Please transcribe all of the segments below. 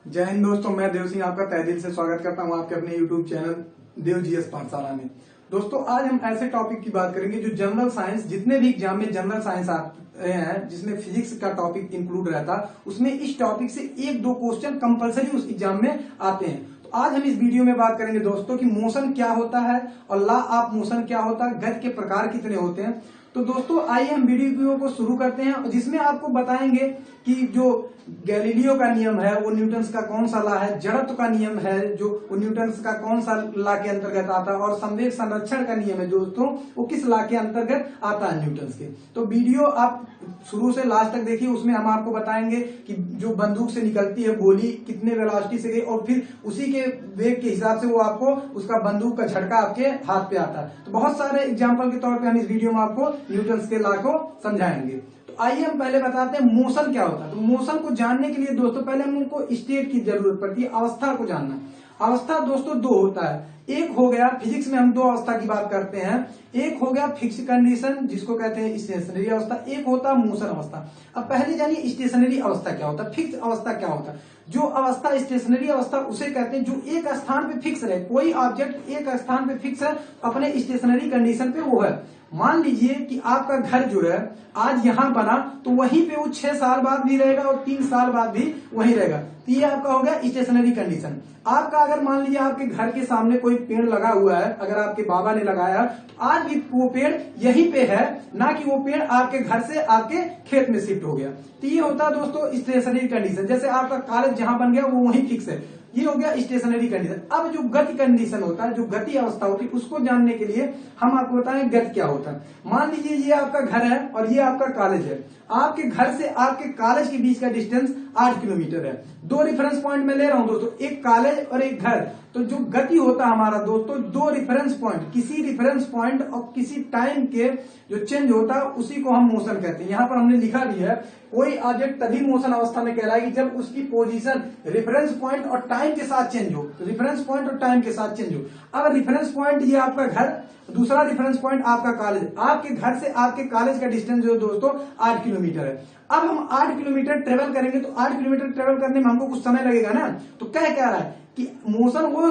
जय हिंद दोस्तों, मैं देव सिंह आपका तहे दिल से स्वागत करता हूं आपके अपने YouTube चैनल देव जीएस पाठशाला में। दोस्तों, आज हम ऐसे टॉपिक की बात करेंगे जो जनरल साइंस, जितने भी एग्जाम में जनरल साइंस आते हैं जिसमें फिजिक्स का टॉपिक इंक्लूड रहता है, उसमें इस टॉपिक से एक दो क्वेश्चन कंपलसरी उस एग्जाम में आते हैं। तो आज हम इस वीडियो में बात करेंगे दोस्तों कि मोशन क्या होता है और लॉ ऑफ मोशन क्या होता है, गति के प्रकार कितने होते हैं। तो दोस्तों आइए हम वीडियो को शुरू करते हैं, जिसमें आपको बताएंगे कि जो गैलीलियो का नियम है वो न्यूटन का कौन सा लॉ है, जड़त्व का नियम है जो वो न्यूटन का कौन सा लॉ के अंतर्गत आता है, और संवेग संरक्षण का नियम है दोस्तों वो किस लॉ के अंतर्गत आता है न्यूटन के। तो वीडियो आप शुरू से लास्ट तक देखिए, उसमें हम आपको बताएंगे कि जो बंदूक से निकलती है गोली कितने वेलोसिटी से गई और फिर उसी के वेग के हिसाब से वो आपको उसका बंदूक का झटका आपके हाथ पे आता है। तो बहुत सारे एग्जाम्पल के तौर पे हम इस वीडियो में आपको न्यूटन के लॉ को समझाएंगे। तो आइए हम पहले बताते हैं मोशन क्या होता है। तो मोशन को जानने के लिए दोस्तों पहले हमको स्टेट की जरूरत पड़ती है, अवस्था को जानना। अवस्था दोस्तों दो होता है, एक हो गया फिजिक्स में हम दो अवस्था की बात करते हैं, एक हो गया फिक्स कंडीशन जिसको कहते हैं स्टेशनरी अवस्था, एक होता है मोशन अवस्था। अब पहले जानिए स्टेशनरी अवस्था क्या होता है, फिक्स अवस्था क्या होता है। जो अवस्था स्टेशनरी अवस्था उसे कहते हैं जो एक स्थान पे फिक्स रहे, कोई ऑब्जेक्ट एक स्थान पे फिक्स है अपने स्टेशनरी कंडीशन पे वो है। मान लीजिए कि आपका घर जो है आज यहाँ बना तो वहीं पे वो 6 साल बाद भी रहेगा और 3 साल बाद भी वहीं रहेगा। तो ये आपका हो गया स्टेशनरी कंडीशन। आपका अगर मान लीजिए आपके घर के सामने कोई पेड़ लगा हुआ है, अगर आपके बाबा ने लगाया तो आज भी वो पेड़ यहीं पे है, ना कि वो पेड़ आपके घर से आपके खेत में शिफ्ट हो गया। तो ये होता है दोस्तों स्टेशनरी कंडीशन। जैसे आपका कॉलेज जहां बन गया वो वहीं फिक्स है, ये हो गया स्टेशनरी कंडीशन। अब जो गति कंडीशन होता है, जो गति अवस्था होती है, उसको जानने के लिए हम आपको बताएं गति क्या होता है। मान लीजिए ये आपका घर है और ये आपका कॉलेज है। आपके घर से आपके कॉलेज के बीच का डिस्टेंस 8 किलोमीटर है। दो रेफरेंस पॉइंट में ले रहा हूं दोस्तों, एक कॉलेज और एक घर। तो जो गति होता है हमारा दोस्तों, दो रेफरेंस पॉइंट, किसी रेफरेंस पॉइंट और किसी टाइम के जो चेंज होता है उसी को हम मोशन कहते हैं। यहाँ पर हमने लिखा भी है, कोई ऑब्जेक्ट तभी मोशन अवस्था में कहलाएगी जब उसकी पोजीशन रेफरेंस पॉइंट और टाइम के साथ चेंज हो। तो रेफरेंस पॉइंट और टाइम के साथ चेंज हो। अब रेफरेंस पॉइंट ये आपका घर, दूसरा रेफरेंस पॉइंट आपका कॉलेज। आपके घर से आपके कॉलेज का डिस्टेंस जो दोस्तों 8 किलोमीटर है। अब हम 8 किलोमीटर ट्रेवल करेंगे तो 8 किलोमीटर ट्रेवल करने में हमको कुछ समय लगेगा ना। तो क्या रहा है कि मोशन वो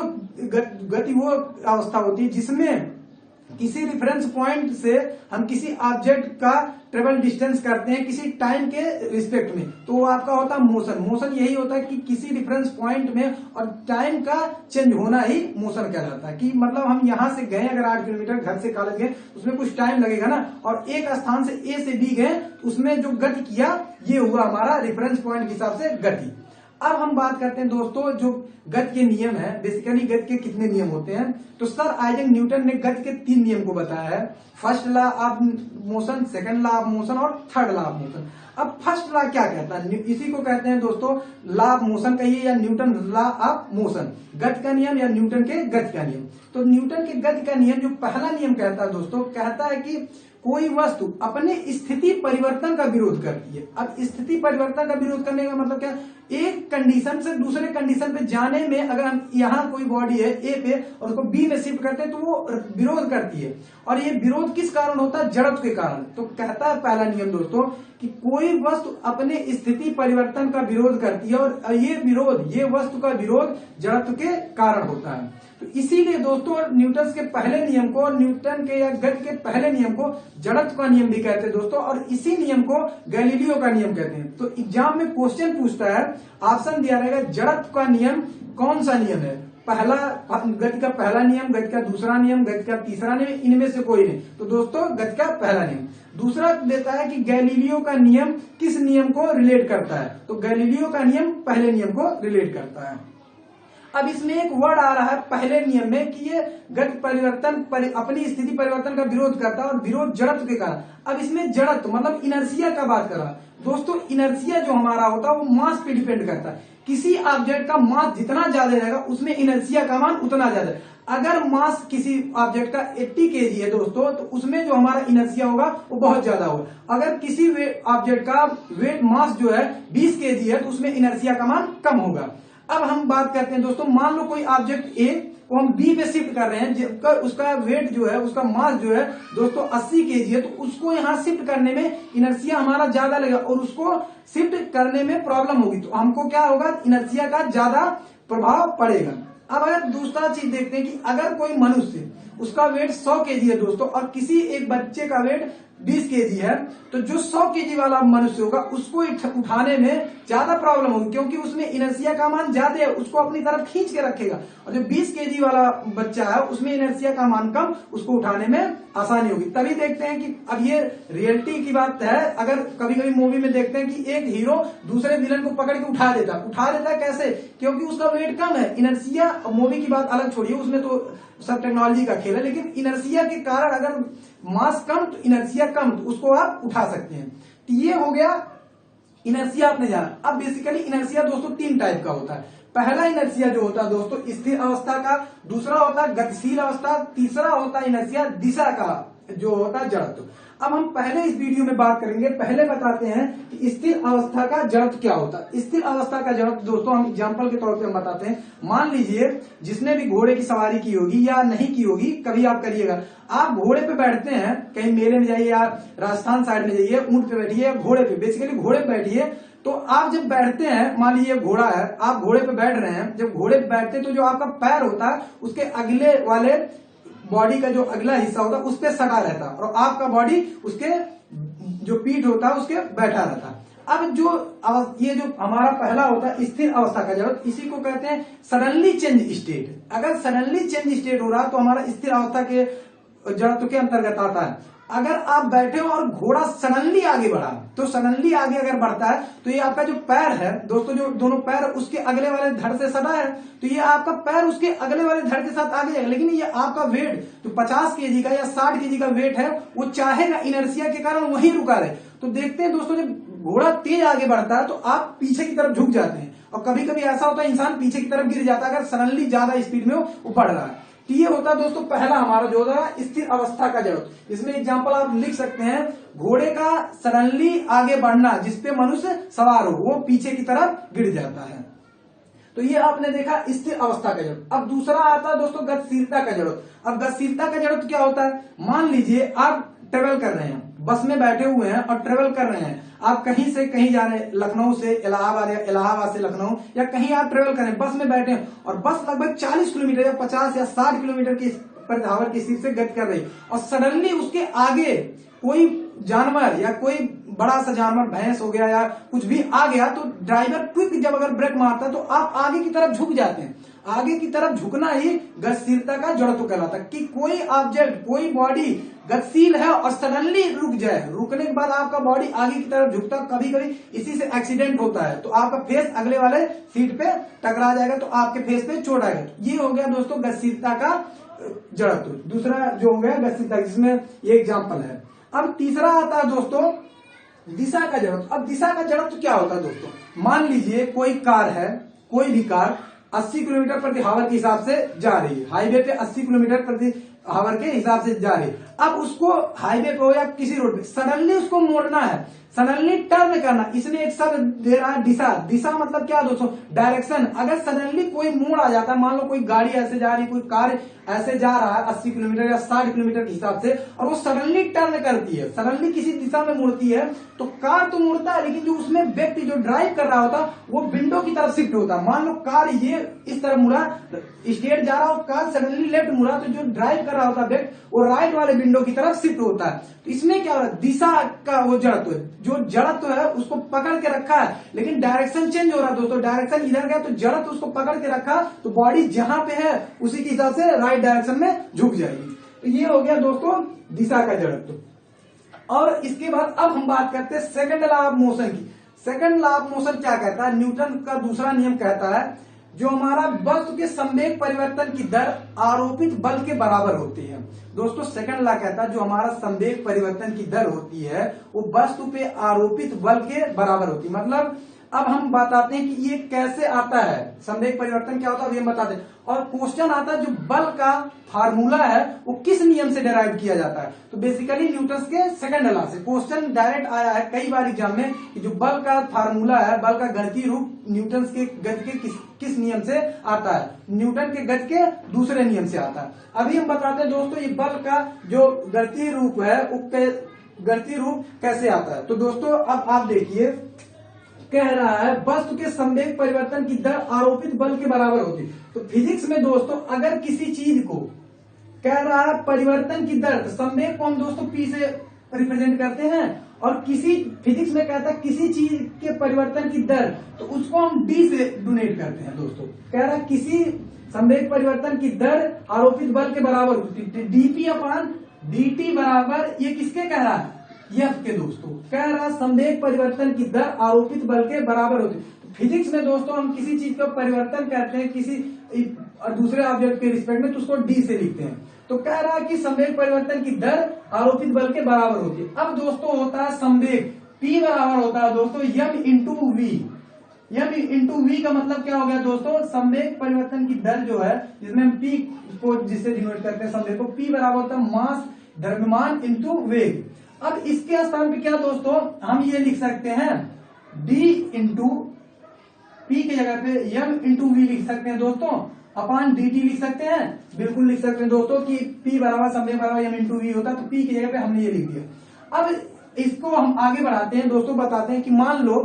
गति वो अवस्था होती है जिसमें किसी रेफरेंस पॉइंट से हम किसी ऑब्जेक्ट का ट्रेवल डिस्टेंस करते हैं किसी टाइम के रिस्पेक्ट में, तो वो आपका होता है मोशन। मोशन यही होता है कि किसी रेफरेंस पॉइंट में और टाइम का चेंज होना ही मोशन कहलाता है। कि मतलब हम यहां से गए, अगर 8 किलोमीटर घर से कॉलेज गए उसमें कुछ टाइम लगेगा ना, और एक स्थान से ए से बी गए उसमें जो गति किया ये हुआ हमारा रेफरेंस पॉइंट के हिसाब से गति। अब हम बात करते हैं दोस्तों जो गति के नियम है, बेसिकली गति के कितने नियम होते हैं। तो सर आइजैक न्यूटन ने गति के 3 नियम को बताया है, first law of motion, second law of motion और थर्ड लॉ ऑफ मोशन। अब फर्स्ट लॉ क्या कहता है, इसी को कहते हैं दोस्तों लॉ ऑफ मोशन कहिए या न्यूटन लॉ ऑफ मोशन, गति का नियम या न्यूटन के गति का नियम। तो न्यूटन के गति का नियम जो पहला नियम कहता है दोस्तों, कहता है कि कोई वस्तु अपने स्थिति परिवर्तन का विरोध करती है। अब स्थिति परिवर्तन का विरोध करने का मतलब क्या, एक कंडीशन से दूसरे कंडीशन पे जाने में अगर हम यहाँ कोई बॉडी है ए पे और उसको बी में शिफ्ट करते हैं तो वो विरोध करती है। और ये विरोध किस कारण होता है, जड़त्व के कारण। तो कहता है पहला नियम दोस्तों कि कोई वस्तु अपने स्थिति परिवर्तन का विरोध करती है और ये वस्तु का विरोध जड़त्व के कारण होता है। तो इसीलिए दोस्तों न्यूटन के पहले नियम को, न्यूटन के या गति के पहले नियम को जड़त्व का नियम भी कहते हैं दोस्तों, और इसी नियम को गैलीलियो का नियम कहते हैं। तो एग्जाम में क्वेश्चन पूछता है, ऑप्शन दिया रहेगा जड़त्व का नियम कौन सा नियम है, पहला गति का पहला नियम, गति का दूसरा नियम, गति का तीसरा नियम, इनमें से कोई नहीं। तो दोस्तों गति का पहला नियम। दूसरा देता है कि गैलीलियो का नियम किस नियम को रिलेट करता है। तो गैलीलियो का नियम पहले नियम को रिलेट करता है। अब इसमें एक वर्ड आ रहा है पहले नियम में कि ये गति परिवर्तन अपनी स्थिति परिवर्तन का विरोध करता है और विरोध जड़त्व के कारण। अब इसमें जड़त्व मतलब इनर्शिया का बात कर रहा है दोस्तों। इनर्शिया जो हमारा होता है वो मास पे डिपेंड करता है। किसी ऑब्जेक्ट का मास जितना ज्यादा रहेगा उसमें इनर्शिया का मान उतना ज्यादा। अगर मास किसी ऑब्जेक्ट का 80 kg है दोस्तों तो उसमें जो हमारा इनर्शिया होगा वो बहुत ज्यादा होगा। अगर किसी ऑब्जेक्ट का वेट मास जो है 20 kg है तो उसमें इनर्शिया का मान कम होगा। अब हम बात करते हैं दोस्तों, मान लो कोई ऑब्जेक्ट ए को हम बी पे शिफ्ट कर रहे हैं, जबकि उसका वेट जो है, उसका मास जो है दोस्तों 80 केजी है, तो उसको यहाँ शिफ्ट करने में इनर्शिया हमारा ज्यादा लगेगा और उसको शिफ्ट करने में प्रॉब्लम होगी, तो हमको क्या होगा, इनर्शिया का ज्यादा प्रभाव पड़ेगा। अब अगर दूसरा चीज देखते हैं कि अगर कोई मनुष्य, उसका वेट 100 केजी है दोस्तों और किसी एक बच्चे का वेट 20 केजी है, तो जो 100 केजी वाला मनुष्य होगा उसको उठाने में ज्यादा प्रॉब्लम होगी, क्योंकि उसमें इनर्शिया का मान ज्यादा है, उसको अपनी तरफ खींच के रखेगा। और जो 20 केजी वाला बच्चा है उसमें इनर्शिया का मान कम, उसको उठाने में आसानी होगी। तभी देखते हैं कि अब ये रियलिटी की बात है, अगर कभी कभी मूवी में देखते हैं कि एक हीरो दूसरे विलन को पकड़ के उठा देता है कैसे, क्योंकि उसका वेट कम है। इनर्शिया, मूवी की बात अलग छोड़िए, उसमें तो सब टेक्नोलॉजी का खेल है, लेकिन इनर्शिया के कारण अगर मास कम तो इनर्शिया कम, तो उसको आप उठा सकते हैं। तो ये हो गया इनर्शिया, आपने जाना। अब बेसिकली इनर्शिया दोस्तों 3 टाइप का होता है। पहला इनर्शिया जो होता है दोस्तों स्थिर अवस्था का, दूसरा होता है गतिशील अवस्था, तीसरा होता है इनर्शिया दिशा का जो होता है जड़त्व। अब हम पहले इस वीडियो में बात करेंगे, पहले बताते हैं कि स्थिर अवस्था का जड़त्व क्या होता है। स्थिर अवस्था का जड़त्व दोस्तों हम एग्जांपल के तौर पे हम बताते हैं। मान लीजिए जिसने भी घोड़े की सवारी की होगी या नहीं की होगी, कभी आप करिएगा, आप घोड़े पे बैठते हैं, कहीं मेले में जाइए या राजस्थान साइड में जाइए, ऊंट पे बैठिए या घोड़े पे, बेसिकली घोड़े पे बैठिए, तो आप जब बैठते हैं, मान लीजिए घोड़ा है, आप घोड़े पे बैठ रहे हैं, जब घोड़े पे बैठते हैं तो जो आपका पैर होता है उसके अगले वाले बॉडी का जो अगला हिस्सा होता है उस पर सटा रहता है और आपका बॉडी उसके जो पीठ होता है उसके बैठा रहता है। अब जो ये जो हमारा पहला होता है स्थिर अवस्था का जड़त्व, इसी को कहते हैं सडनली चेंज स्टेट। अगर सडनली चेंज स्टेट हो रहा है तो हमारा स्थिर अवस्था के जड़त्व के अंतर्गत आता है। अगर आप बैठे हो और घोड़ा सडनली आगे बढ़ा, तो सडनली आगे अगर बढ़ता है तो ये आपका जो पैर है दोस्तों, जो दोनों पैर उसके अगले वाले धड़ से सटा है, तो ये आपका पैर उसके अगले वाले धड़ के साथ आगे जाएगा। लेकिन ये आपका वेट जो 50 केजी का या 60 केजी का वेट है, वो चाहेगा इनर्शिया के कारण वहीं रुका रहे। तो देखते हैं दोस्तों, जब घोड़ा तेज आगे बढ़ता है तो आप पीछे की तरफ झुक जाते हैं और कभी कभी ऐसा होता है इंसान पीछे की तरफ गिर जाता है अगर सडनली ज्यादा स्पीड में वो बढ़ रहा है। तो ये होता है दोस्तों पहला हमारा जो होता है स्थिर अवस्था का जड़त्व। इसमें एग्जांपल आप लिख सकते हैं, घोड़े का सडनली आगे बढ़ना, जिसपे मनुष्य सवार हो वो पीछे की तरफ गिर जाता है। तो ये आपने देखा स्थिर अवस्था का जड़त्व। अब दूसरा आता है दोस्तों गतिशीलता का जड़त्व। अब गतिशीलता का जड़त्व क्या होता है, मान लीजिए आप ट्रेवल कर रहे हैं, बस में बैठे हुए हैं और ट्रेवल कर रहे हैं, आप कहीं से कहीं जा रहे हैं, लखनऊ से इलाहाबाद या इलाहाबाद से लखनऊ, या कहीं आप ट्रेवल कर रहे हैं, बस में बैठे हैं और बस लगभग 40 किलोमीटर या 50 या 60 किलोमीटर की प्रति आवर की स्पीड से गति कर रही, और सडनली उसके आगे कोई जानवर या कोई बड़ा सा जानवर, भैंस हो गया या कुछ भी आ गया, तो ड्राइवर क्विक जब अगर ब्रेक मारता है तो आप आगे की तरफ झुक जाते हैं। आगे की तरफ झुकना ही गतिशीलता का जड़त्व कहलाता है, कि कोई ऑब्जेक्ट, कोई बॉडी गतिशील है और सडनली रुक जाए, रुकने के बाद आपका बॉडी आगे की तरफ झुकता। कभी कभी इसी से एक्सीडेंट होता है, तो आपका फेस अगले वाले सीट पे टकरा जाएगा, तो आपके फेस पे चोट आएगा। ये हो गया दोस्तों गतिशीलता का जड़त्व, दूसरा जो हो गया गतिशीलता, जिसमें ये एग्जाम्पल है। अब तीसरा आता है दोस्तों दिशा का जड़त्व। अब दिशा का जड़त्व क्या होता है दोस्तों, मान लीजिए कोई कार है, कोई भी कार 80 किलोमीटर प्रति आवर के हिसाब से जा रही है, हाईवे पे 80 किलोमीटर प्रति आवर के हिसाब से जा रही है। अब उसको हाईवे पे हो या किसी रोड पे सडनली उसको मोड़ना है, सडनली टर्न करना, इसने एक शब्द दे रहा है दिशा। दिशा मतलब क्या दोस्तों, डायरेक्शन। अगर सडनली कोई मोड़ आ जाता है, मान लो कोई गाड़ी ऐसे जा रही, कोई कार ऐसे जा रहा है 80 किलोमीटर या 60 किलोमीटर के हिसाब से, और वो सडनली टर्न करती है, सडनली किसी दिशा में मुड़ती है, तो कार तो मुड़ता है, लेकिन जो उसमें व्यक्ति जो ड्राइव कर रहा होता वो विंडो की तरफ शिफ्ट होता है। मान लो कार ये इस तरफ मुड़ा, स्ट्रेट जा रहा हो, कार सडनली लेफ्ट मुड़ा, तो जो ड्राइव कर रहा होता व्यक्ति वो राइट वाले विंडो की तरफ शिफ्ट होता है। तो इसमें क्या हो रहा है, दिशा का वो जड़त्व, जो जड़त्व है उसको पकड़ के रखा है, लेकिन डायरेक्शन चेंज हो रहा है दोस्तों, डायरेक्शन इधर गया तो जड़त्व उसको पकड़ के रखा, तो बॉडी जहां पे है उसी के हिसाब से राइट डायरेक्शन में झुक जाएगी। तो ये हो गया दोस्तों दिशा का जड़त्व। और इसके बाद अब हम बात करते हैं सेकंड लॉ ऑफ मोशन की। सेकंड लॉ ऑफ मोशन क्या कहता है, न्यूटन का दूसरा नियम कहता है, जो हमारा वस्तु के संवेग परिवर्तन की दर आरोपित बल के बराबर होती है। दोस्तों सेकंड लॉ कहता है जो हमारा संवेग परिवर्तन की दर होती है वो वस्तु पे आरोपित बल के बराबर होती है। मतलब अब हम बताते हैं कि ये कैसे आता है, संवेग परिवर्तन क्या होता है ये बताते हैं। और क्वेश्चन आता है जो बल का फार्मूला है वो किस नियम से डिराइव किया जाता है। तो बेसिकली न्यूटन के सेकंड लॉ से क्वेश्चन डायरेक्ट आया है कई बार एग्जाम में कि जो बल का फार्मूला है, बल का गणितीय रूप न्यूटन के गति के किस नियम से आता है, न्यूटन के गति के दूसरे नियम से आता है। अभी हम बताते हैं दोस्तों ये बल का जो गणितीय रूप है वो गणितीय रूप कैसे आता है। तो दोस्तों अब आप देखिए, कह रहा है वस्तु के संवेग परिवर्तन की दर आरोपित बल के बराबर होती है। तो फिजिक्स में दोस्तों अगर किसी चीज को कह रहा है परिवर्तन की दर, तो संवेग को हम दोस्तों पी से रिप्रेजेंट करते हैं, और किसी फिजिक्स में कहता है किसी चीज के परिवर्तन की दर, तो उसको हम डी से डोनेट करते हैं। दोस्तों कह रहा है किसी संवेग परिवर्तन की दर आरोपित बल के बराबर होती है, डीपी अपॉन dt बराबर, ये किसके कह रहा है, एफ के। दोस्तों कह रहा संवेग परिवर्तन की दर आरोपित बल के बराबर होती है। फिजिक्स में दोस्तों हम किसी चीज का परिवर्तन करते हैं किसी दूसरे ऑब्जेक्ट के रिस्पेक्ट में, तो उसको डी से लिखते हैं। तो कह रहा है कि संवेग परिवर्तन की दर आरोपित बल के बराबर होती है। अब दोस्तों होता है संवेग p बराबर होता है दोस्तों m into v. m into v का मतलब क्या हो गया दोस्तों, संवेग परिवर्तन की दर जो है जिसमें हम p को जिससे डिनोट करते हैं संवेग को, p बराबर होता है मास द्रव्यमान इंटू वेग। अब इसके स्थान पे क्या दोस्तों हम ये लिख सकते हैं d इंटू पी की जगह पे m इंटू वी लिख सकते हैं दोस्तों, अपान dt लिख सकते हैं, बिल्कुल लिख सकते हैं दोस्तों कि p बराबर संवेग बराबर m इंटू वी होता है। तो p की जगह पे हमने ये लिख दिया। अब इसको हम आगे बढ़ाते हैं दोस्तों, बताते हैं कि मान लो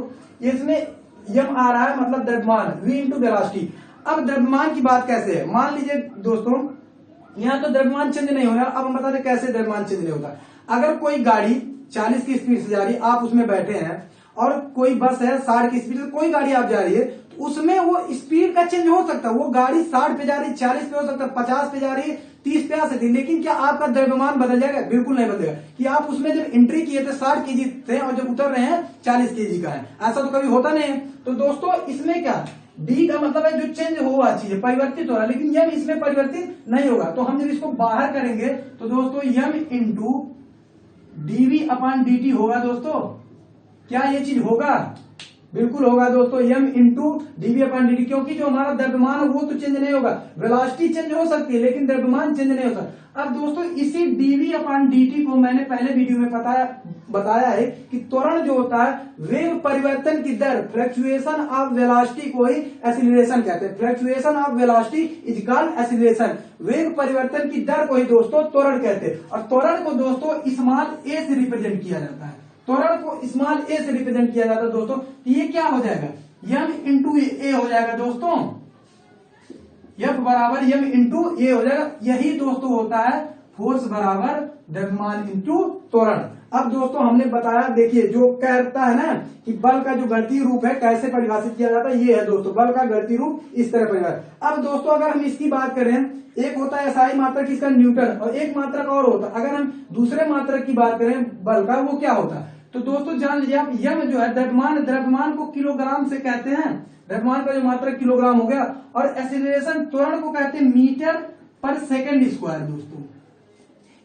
इसमें m आ रहा है मतलब द्रव्यमान, v इंटू वेलोसिटी। अब द्रव्यमान की बात कैसे है, मान लीजिए दोस्तों यहाँ तो द्रव्यमान चेंज नहीं हो रहा। अब हम बताते हैं कैसे द्रव्यमान चेंज नहीं होता। अगर कोई गाड़ी 40 की स्पीड से जा रही है, आप उसमें बैठे हैं, और कोई बस है 60 की स्पीड से, कोई गाड़ी आप जा रही है, तो उसमें वो स्पीड का चेंज हो सकता है। वो गाड़ी 60 पे जा रही है, 40 पे हो सकता है, 50 पे जा रही है, 30 पे आ सकती है, लेकिन क्या आपका द्रव्यमान बदल जाएगा? बिल्कुल नहीं बदलेगा। कि आप उसमें जब एंट्री किए थे 60 केजी थे और जब उतर रहे हैं 40 केजी का है, ऐसा तो कभी होता नहीं है। तो दोस्तों इसमें क्या डी का मतलब है जो चेंज हुआ चीज है, परिवर्तित हो रहा है, लेकिन यम इसमें परिवर्तित नहीं होगा। तो हम जब इसको बाहर करेंगे तो दोस्तों M into dv upon dt होगा। दोस्तों क्या ये चीज होगा? बिल्कुल होगा दोस्तों, m into dv upon dt, क्योंकि जो हमारा द्रव्यमान है वो तो चेंज नहीं होगा। वेलोसिटी चेंज हो सकती है लेकिन द्रव्यमान चेंज नहीं होता। अब दोस्तों इसी डीवी अपॉन dt को मैंने पहले वीडियो में बताया है कि त्वरण जो होता है वेग परिवर्तन की दर, फ्लक्चुएशन ऑफ वेलोसिटी को ही एक्सीलरेशन कहते हैं। Fluctuation of velocity is called acceleration. वेग परिवर्तन की दर को ही दोस्तों त्वरण कहते हैं। और त्वरण को दोस्तों स्मॉल a से रिप्रेजेंट किया जाता है। त्वरण को स्मॉल a से रिप्रेजेंट किया जाता है दोस्तों। ये क्या हो जाएगा? m इंटू ए हो जाएगा दोस्तों, F बराबर m इंटू ए हो जाएगा। यही दोस्तों होता है फोर्स बराबर द्रव्यमान इंटू त्वरण। अब दोस्तों हमने बताया, देखिए जो कहता है ना कि बल का जो गणितीय रूप है कैसे परिभाषित किया जाता है, ये है दोस्तों बल का गणितीय रूप इस तरह परिभाषित। अब दोस्तों अगर हम इसकी बात करें, एक होता है एसआई मात्रक इसका न्यूटन, और एक मात्रक और होता है। अगर हम दूसरे मात्रक की बात करें बल का, वो क्या होता है? तो दोस्तों जान लीजिए आप, यम जो है द्रव्यमान को किलोग्राम से कहते हैं, द्रव्यमान का जो मात्रक किलोग्राम हो गया, और एक्सीलरेशन त्वरण को कहते हैं मीटर पर सेकंड स्क्वायर। दोस्तों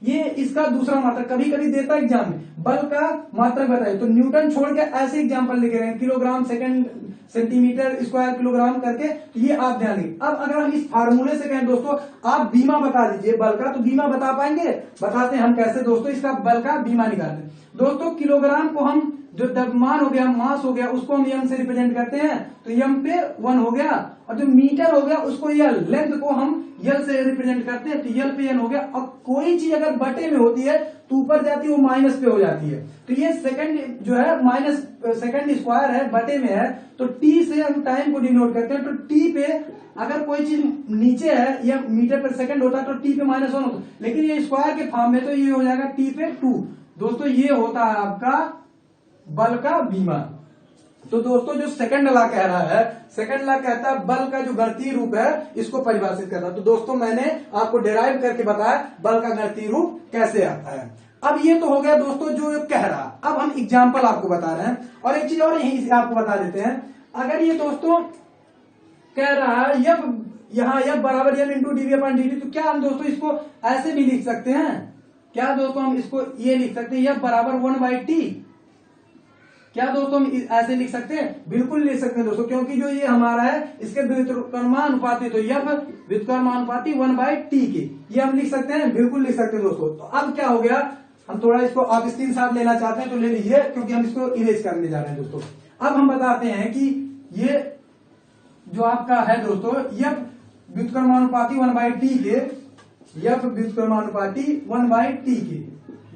ये इसका दूसरा मात्रक कभी कभी देता है एग्जाम में, बल का मात्रक बताइए, तो न्यूटन छोड़ के ऐसे एग्जाम्पल लिखे हैं kilogram second centimetre square kilogram करके, तो ये आप ध्यान देंगे। अब अगर हम इस फार्मूले से कहें दोस्तों आप बीमा बता दीजिए बल का, तो बीमा बता पाएंगे? बताते हैं हम कैसे दोस्तों इसका बल का बीमा निकालते हैं। दोस्तों किलोग्राम को हम जो द्रव्यमान हो गया, मास हो गया, उसको हम यम से रिप्रेजेंट करते हैं, तो यम पे 1 हो गया, और जो मीटर हो गया उसको यल, लेंथ को हम यल से रिप्रेजेंट करते हैं, तो यल पे एन हो गया। और कोई चीज अगर बटे में होती है तो ऊपर जाती है वो माइनस पे हो जाती है, तो ये सेकंड जो है माइनस सेकंड स्क्वायर है, बटे में है, तो टी से हम टाइम को डिनोट करते हैं। तो टी पे अगर कोई चीज नीचे है या मीटर पर सेकंड होता है तो टी पे -1 होता है, लेकिन ये स्क्वायर के फॉर्म में तो ये हो जाएगा टी पे 2। दोस्तों ये होता है आपका बल का बीमा। तो दोस्तों जो सेकंड लॉ कह रहा है, सेकंड लॉ कहता है बल का जो गणितीय रूप है इसको परिभाषित करता है। तो दोस्तों मैंने आपको डिराइव करके बताया बल का गणितीय रूप कैसे आता है। अब ये तो हो गया दोस्तों जो कह रहा। अब हम एग्जाम्पल आपको बता रहे हैं, और एक चीज और यही आपको बता देते हैं। अगर ये दोस्तों कह रहा है यहाँ F बराबर m into dv upon dt, तो क्या हम दोस्तों इसको ऐसे भी लिख सकते हैं? क्या दोस्तों हम इसको ये लिख सकते हैं F बराबर 1/t, क्या दोस्तों हम ऐसे लिख सकते हैं? बिल्कुल लिख सकते हैं दोस्तों, क्योंकि जो ये हमारा है इसके व्युत्क्रमानुपाती, तो यह व्युत्क्रमानुपाती 1/t के, ये हम लिख सकते हैं, बिल्कुल लिख सकते हैं दोस्तों। तो अब क्या हो गया, हम थोड़ा इसको आप स्क्रीनशॉट लेना चाहते हैं तो ले लीजिए, क्योंकि हम इसको इरेज करने जा रहे हैं दोस्तों। अब हम बताते हैं कि ये जो आपका है दोस्तों, यह व्युत्क्रमानुपाती 1/t के, यह व्युत्क्रमानुपाती 1/t के,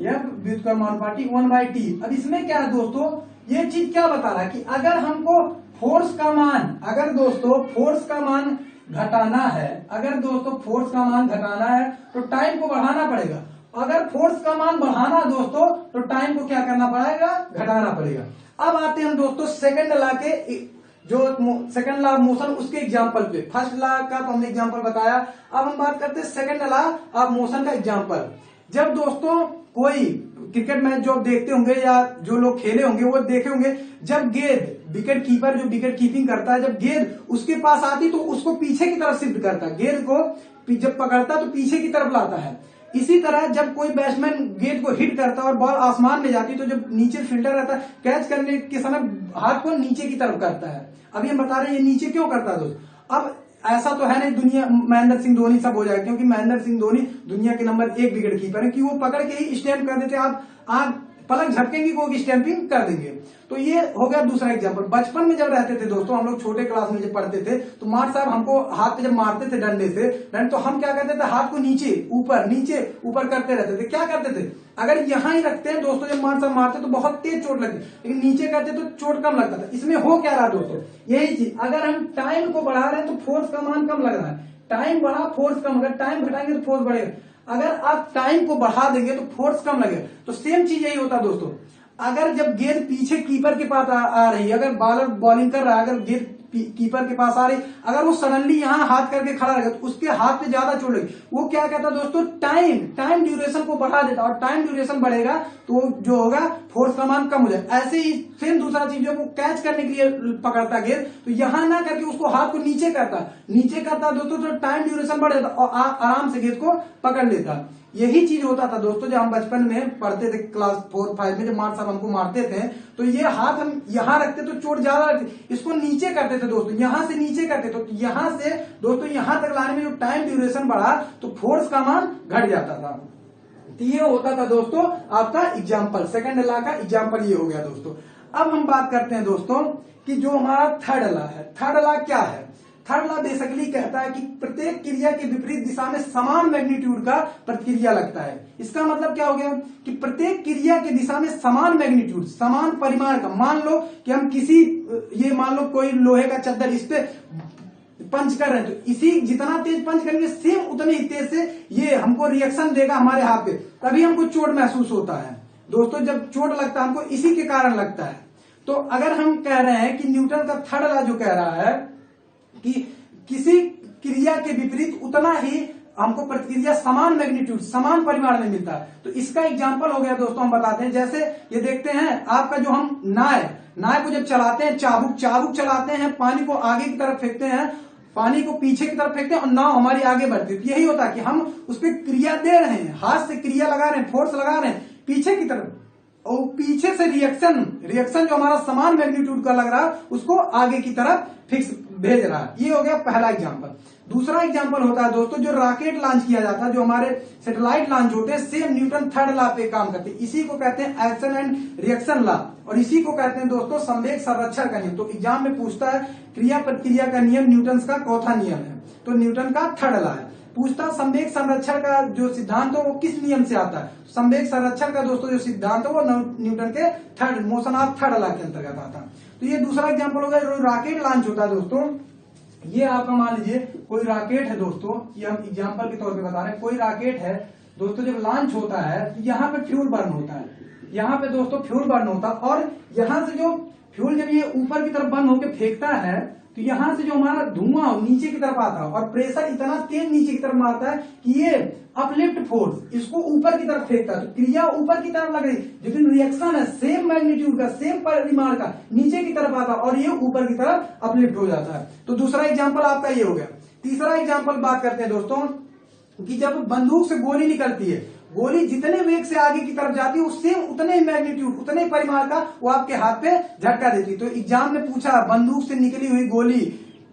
यह व्युत्क्रमानुपाती 1/t। अब इसमें क्या है दोस्तों, ये चीज क्या बता रहा है कि अगर हमको फोर्स का मान, अगर दोस्तों फोर्स का मान घटाना है, अगर दोस्तों फोर्स का मान घटाना है तो टाइम को बढ़ाना पड़ेगा। अगर फोर्स का मान बढ़ाना दोस्तों तो टाइम को क्या करना पड़ेगा, घटाना पड़ेगा। अब आते हैं हम दोस्तों सेकंड लॉ के, जो सेकंड लॉ ऑफ मोशन उसके एग्जांपल पे। फर्स्ट लॉ का तो हमने एग्जांपल बताया, अब हम बात करते हैं सेकंड लॉ ऑफ मोशन का एग्जांपल। जब दोस्तों कोई क्रिकेट मैच जो आप देखते होंगे या जो लोग खेले होंगे वो देखे होंगे, जब गेंद विकेट कीपर जो विकेट कीपिंग करता है, जब गेंद उसके पास आती तो उसको पीछे की तरफ शिफ्ट करता है, गेंद को जब पकड़ता तो पीछे की तरफ लाता है। इसी तरह जब कोई बैट्समैन गेंद को हिट करता है और बॉल आसमान में जाती तो जब नीचे फील्डर रहता है, कैच करने के समय हाथ को नीचे की तरफ करता है। अभी हम बता रहे हैं ये नीचे क्यों करता है दोस्तों। अब ऐसा तो है नहीं दुनिया महेंद्र सिंह धोनी सब हो जाएगा, क्योंकि महेंद्र सिंह धोनी दुनिया के नंबर 1 विकेट कीपर है कि वो पकड़ के ही स्टैम्प कर देते, आप पलक झपकेंगे को स्टैंपिंग कर देंगे। तो ये हो गया दूसरा एग्जांपल। बचपन में जब रहते थे दोस्तों, हम लोग छोटे क्लास में जब पढ़ते थे तो मार साहब हमको हाथ पे जब मारते थे डंडे से, तो हम क्या करते थे, हाथ को नीचे ऊपर करते रहते थे। क्या करते थे, अगर यहां ही रखते हैं दोस्तों, जब मार साहब मारते तो बहुत तेज चोट लगती, लेकिन नीचे करते तो चोट कम लगता था। इसमें हो क्या रहा दोस्तों, यही चीज, अगर हम टाइम को बढ़ा रहे हैं तो फोर्स का मान कम लग रहा है, टाइम बढ़ा फोर्स कम, अगर टाइम घटाएंगे तो फोर्स बढ़ेगा, अगर आप टाइम को बढ़ा देंगे तो फोर्स कम लगेगा। तो सेम चीज यही होता है दोस्तों, अगर जब गेंद पीछे कीपर के पास आ रही है, अगर बॉलर बॉलिंग कर रहा है, अगर गेंद कीपर के पास आ रही, अगर वो सडनली यहां हाथ करके खड़ा रहेगा तो उसके हाथ पे ज्यादा चोट लगेगी। वो क्या कहता है दोस्तों, टाइम ड्यूरेशन को बढ़ा देता, और टाइम ड्यूरेशन बढ़ेगा तो जो होगा फोर्स का मान कम हो जाएगा। ऐसे ही सेम दूसरा चीज, जब वो कैच करने के लिए पकड़ता गेंद तो यहां ना करके उसको हाथ को नीचे करता दोस्तों, तो टाइम ड्यूरेशन बढ़ जाता और आराम से गेंद को पकड़ लेता। यही चीज होता था दोस्तों जब हम बचपन में पढ़ते थे क्लास 4-5 में, जब मार साहब हमको मारते थे तो ये हाथ हम यहां रखते तो चोट ज्यादा लगती, इसको नीचे करते थे दोस्तों, यहां से नीचे करते तो यहां से दोस्तों यहां तक लाने में जो टाइम ड्यूरेशन बढ़ा तो फोर्स का मान घट जाता था। तो ये होता था दोस्तों आपका एग्जाम्पल, सेकंड लॉ का एग्जाम्पल ये हो गया दोस्तों। अब हम बात करते हैं दोस्तों कि जो हमारा थर्ड लॉ है, थर्ड लॉ क्या है। थर्ड लॉ बेसिकली कहता है कि प्रत्येक क्रिया के विपरीत दिशा में समान मैग्नीट्यूड का प्रतिक्रिया लगता है। इसका मतलब क्या हो गया कि प्रत्येक क्रिया के दिशा में समान मैग्नीट्यूड, समान परिमाण का, मान लो कि हम ये मान लो कोई लोहे का चद्दर, इस पे पंच कर रहे हैं तो इसी जितना तेज पंच करेंगे सेम उतने ही तेज से ये हमको रिएक्शन देगा हमारे हाथ पे, तभी हमको चोट महसूस होता है दोस्तों। जब चोट लगता है हमको इसी के कारण लगता है। तो अगर हम कह रहे हैं कि न्यूटन का थर्ड लॉ जो कह रहा है कि किसी क्रिया के विपरीत उतना ही हमको प्रतिक्रिया समान मैग्नीट्यूड, समान परिमाण में मिलता है, तो इसका एग्जांपल हो गया दोस्तों। हम बताते हैं, जैसे ये देखते हैं आपका जो हम नाव को जब चलाते हैं, चाबुक चलाते हैं, पानी को आगे की तरफ फेंकते हैं, पानी को पीछे की तरफ फेंकते हैं और नाव हमारी आगे बढ़ती है। तो यही होता है कि हम उस पर क्रिया दे रहे हैं, हाथ से क्रिया लगा रहे हैं, फोर्स लगा रहे हैं पीछे की तरफ, और पीछे से रिएक्शन जो हमारा समान मैग्नीट्यूड का लग रहा है उसको आगे की तरफ फिक्स भेज रहा है। ये हो गया पहला एग्जांपल। दूसरा एग्जांपल होता है दोस्तों जो रॉकेट लॉन्च किया जाता है, जो हमारे सैटेलाइट लॉन्च होते हैं, सेम न्यूटन थर्ड लॉ पे काम करते हैं। इसी को कहते हैं एक्शन एंड रिएक्शन लॉ, और इसी को कहते हैं दोस्तों संवेग संरक्षण का नियम। तो एग्जाम में पूछता है क्रिया प्रतिक्रिया का नियम न्यूटन का चौथा नियम है, तो न्यूटन का थर्ड लॉ है। पूछता संवेग संरक्षण का जो सिद्धांत है वो किस नियम से आता है। संवेग संरक्षण का दोस्तों जो सिद्धांत है वो न्यूटन के third motion of third law के अंतर्गत आता है। तो ये दूसरा एग्जांपल होगा। रॉकेट लॉन्च होता है दोस्तों, ये आपका मान लीजिए कोई रॉकेट है दोस्तों, ये हम एग्जांपल के तौर पे बता रहे हैं। कोई रॉकेट है दोस्तों, जब लॉन्च होता है तो यहाँ पे फ्यूल बर्न होता है, यहाँ पे दोस्तों फ्यूल बर्न होता है, और यहाँ से जो फ्यूल जब ये ऊपर की तरफ बर्न होकर फेंकता है तो यहाँ से जो हमारा धुआं नीचे की तरफ आता है, और प्रेशर इतना तेज नीचे की तरफ मारता है कि ये अपलिफ्ट फोर्स इसको ऊपर की तरफ फेंकता है। तो क्रिया ऊपर की तरफ लग रही, लेकिन रिएक्शन है सेम मैग्नीट्यूड का, सेम परिमाण का, नीचे की तरफ आता है और ये ऊपर की तरफ अपलिफ्ट हो जाता है। तो दूसरा एग्जाम्पल आपका ये हो गया। तीसरा एग्जाम्पल बात करते हैं दोस्तों कि जब बंदूक से गोली निकलती है, गोली जितने वेग से आगे की तरफ जाती है उससे उतने मैग्नीट्यूड, उतने परिमाण का वो आपके हाथ पे झटका देती। तो एग्जाम में पूछा बंदूक से निकली हुई गोली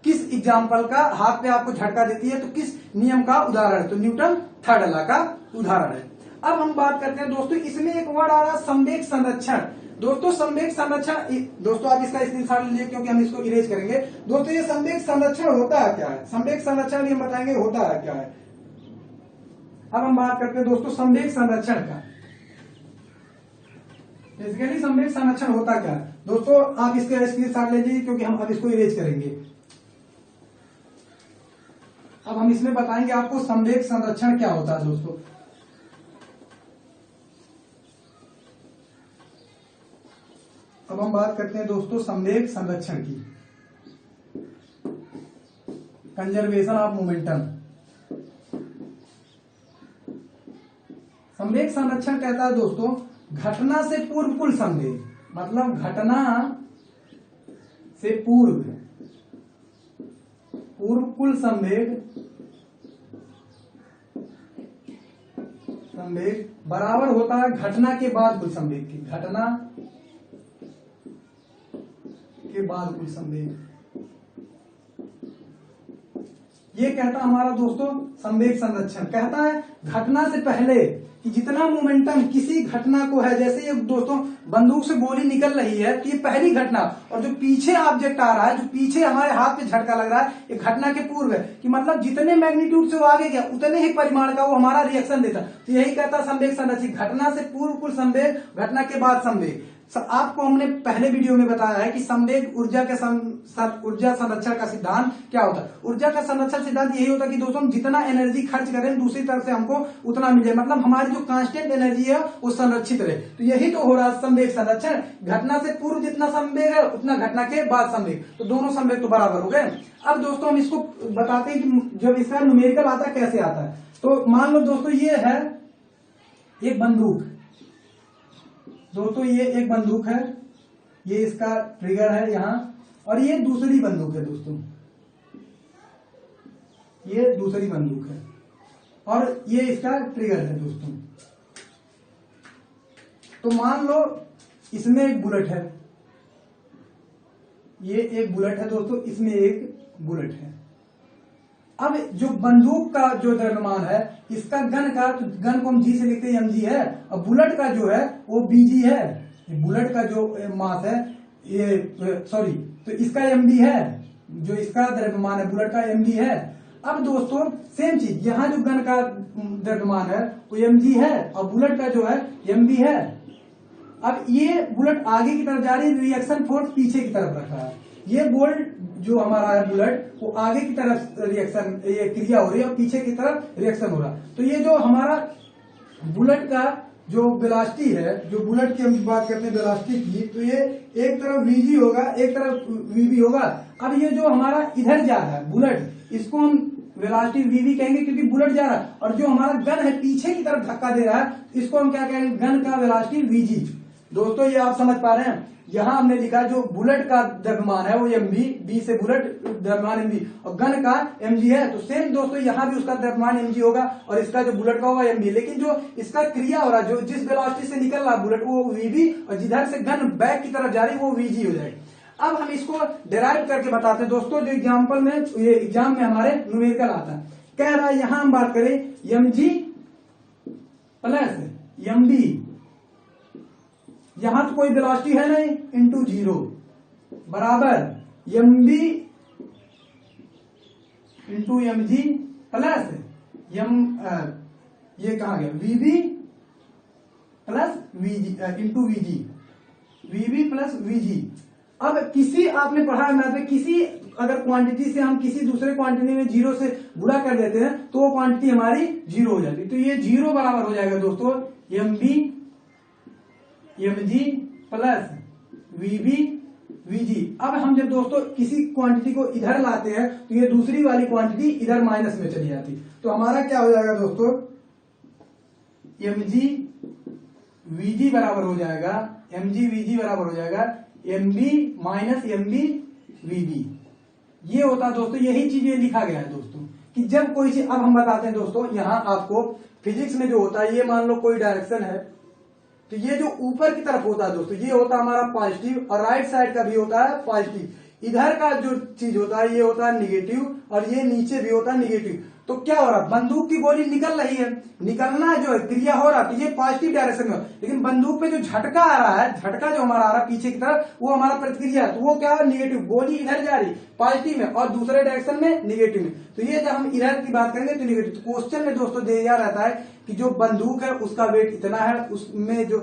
किस एग्जाम्पल का हाथ पे आपको झटका देती है, तो किस नियम का उदाहरण है, तो न्यूटन थर्ड लॉ का उदाहरण है। अब हम बात करते हैं दोस्तों, इसमें एक वर्ड आ रहा है संवेग संरक्षण। दोस्तों संवेग संरक्षण, दोस्तों आप इसका स्क्रीनशॉट लीजिए क्योंकि हम इसको इरेज करेंगे। दोस्तों ये संवेग संरक्षण होता है क्या है, संवेग संरक्षण भी हम बताएंगे होता है क्या है। अब हम बात करते हैं दोस्तों संवेग संरक्षण का। बेसिकली संवेग संरक्षण होता क्या है दोस्तों, आप इसके स्क्रीनशॉट लीजिए क्योंकि हम अब इसको इरेज करेंगे। अब हम इसमें बताएंगे आपको संवेग संरक्षण क्या होता है दोस्तों। अब हम बात करते हैं दोस्तों संवेग संरक्षण की, कंजर्वेशन ऑफ मोमेंटम। संवेग संरक्षण कहता है दोस्तों घटना से पूर्व कुल संवेग, मतलब घटना से पूर्व कुल संवेग बराबर होता है घटना के बाद कुल संवेग की, घटना के बाद कुल संवेग। ये कहता हमारा दोस्तों संवेग संरक्षण। कहता है घटना से पहले कि जितना मोमेंटम किसी घटना को है, जैसे ये दोस्तों बंदूक से गोली निकल रही है तो ये पहली घटना, और जो पीछे ऑब्जेक्ट आ रहा है, जो पीछे हमारे हाथ पे झटका लग रहा है, ये घटना के पूर्व है कि मतलब जितने मैग्नीट्यूड से वो आगे गया उतने ही परिमाण का वो हमारा रिएक्शन देता। तो यही कहता संवेग संरक्षण, घटना से पूर्व कुल संवेग, घटना के बाद संवेग। आपको हमने पहले वीडियो में बताया है कि संवेग ऊर्जा के ऊर्जा संरक्षण का सिद्धांत क्या होता है। ऊर्जा का संरक्षण सिद्धांत यही होता है कि दोस्तों हम जितना एनर्जी खर्च करें दूसरी तरफ से हमको उतना मिल जाए, मतलब हमारी जो कांस्टेंट एनर्जी है वो संरक्षित रहे। तो यही तो हो रहा है संवेग संरक्षण, घटना से पूर्व जितना संवेग है उतना घटना के बाद संवेग, तो दोनों संवेग तो बराबर हो गए। अब दोस्तों हम इसको बताते हैं कि जब इसका न्यूमेरिकल आता है कैसे आता है। तो मान लो दोस्तों ये है एक बंदूक, दोस्तों ये एक बंदूक है, ये इसका ट्रिगर है यहां, और ये दूसरी बंदूक है दोस्तों, ये दूसरी बंदूक है और ये इसका ट्रिगर है दोस्तों। तो मान लो इसमें एक बुलेट है, ये एक बुलेट है दोस्तों, इसमें एक बुलेट है। अब जो बंदूक का जो द्रव्यमान है, इसका गन का, तो गन को हम जी से लिखते हैं mg है, और बुलेट का जो है वो bg है। बुलेट का जो मास है ये सॉरी, तो इसका mb है, जो इसका द्रव्यमान है बुलेट का mb है। अब दोस्तों सेम चीज, यहाँ जो गन का द्रव्यमान है वो mg है और बुलेट का जो है mb है। अब ये बुलेट आगे की तरफ जा रही है, रिएक्शन फोर्स पीछे की तरफ रखा है। ये बोल्ट जो हमारा है बुलेट वो आगे की तरफ रिएक्शन, ये क्रिया हो रही है और पीछे की तरफ रिएक्शन हो रहा है। तो ये जो हमारा बुलेट का जो वेलोसिटी है, जो बुलेट की हम बात करते हैं वेलोसिटी की, तो ये एक तरफ vg होगा, एक तरफ vb होगा। अब ये जो हमारा इधर जा रहा है बुलेट, इसको हम वेलोसिटी vb कहेंगे क्योंकि बुलेट जा रहा है, और जो हमारा गन है पीछे की तरफ धक्का दे रहा है, इसको हम क्या कहेंगे, गन का वेलोसिटी vg। दोस्तों ये आप समझ पा रहे हैं, यहां हमने लिखा जो बुलेट का द्रव्यमान है वो mb, b से बुलेट द्रव्यमान mb, और गन का mg है। तो सेम दोस्तों यहाँ भी उसका द्रव्यमान mg होगा और इसका जो बुलेट का होगा mb, लेकिन जो इसका क्रिया हो रहा है, जो जिस वेलोसिटी से निकल रहा है बुलेट वो vb, और जिधर से गन बैक की तरफ जा रही है वो vg हो जाएगी। अब हम इसको डिराइव करके बताते हैं दोस्तों, जो एग्जाम्पल में, ये एग्जाम में हमारे न्यूमेरिकल आता है। कह रहा है यहां हम बात करें mg प्लस mb, यहां तो कोई वेलोसिटी है नहीं, इंटू 0 बराबर mb इंटू mg प्लस ये कहा गया vb plus vg into vg, vb plus vg। अब किसी आपने पढ़ा है मैथ में, किसी अगर क्वांटिटी से हम किसी दूसरे क्वांटिटी में 0 से गुणा कर देते हैं तो वो क्वांटिटी हमारी 0 हो जाती है। तो ये 0 बराबर हो जाएगा दोस्तों mb mg plus vb vg। अब हम जब दोस्तों किसी क्वांटिटी को इधर लाते हैं तो ये दूसरी वाली क्वांटिटी इधर माइनस में चली जाती, तो हमारा क्या हो जाएगा दोस्तों, mg vg बराबर हो जाएगा, mg vg बराबर हो जाएगा mb माइनस mb vb। ये होता है दोस्तों, यही चीज ये लिखा गया है दोस्तों, कि जब कोई चीज, अब हम बताते हैं दोस्तों, यहाँ आपको फिजिक्स में जो होता है, ये मान लो कोई डायरेक्शन है, तो ये जो ऊपर की तरफ होता है दोस्तों, ये होता है हमारा पॉजिटिव, और राइट साइड का भी होता है पॉजिटिव। इधर का जो चीज होता है ये होता है निगेटिव, और ये नीचे भी होता है निगेटिव। तो क्या हो रहा है, बंदूक की गोली निकल रही है, निकलना जो है क्रिया हो रहा है, तो ये पॉजिटिव डायरेक्शन में, लेकिन बंदूक पे जो झटका आ रहा है, झटका जो हमारा आ रहा है पीछे की तरफ, वो हमारा प्रतिक्रिया है, तो वो क्या है, निगेटिव। गोली इधर जा रही पॉजिटिव में और दूसरे डायरेक्शन में निगेटिव में। तो ये जब हम इधर की बात करेंगे तो निगेटिव। तो क्वेश्चन में दोस्तों दिया रहता है कि जो बंदूक है उसका वेट इतना है, उसमें जो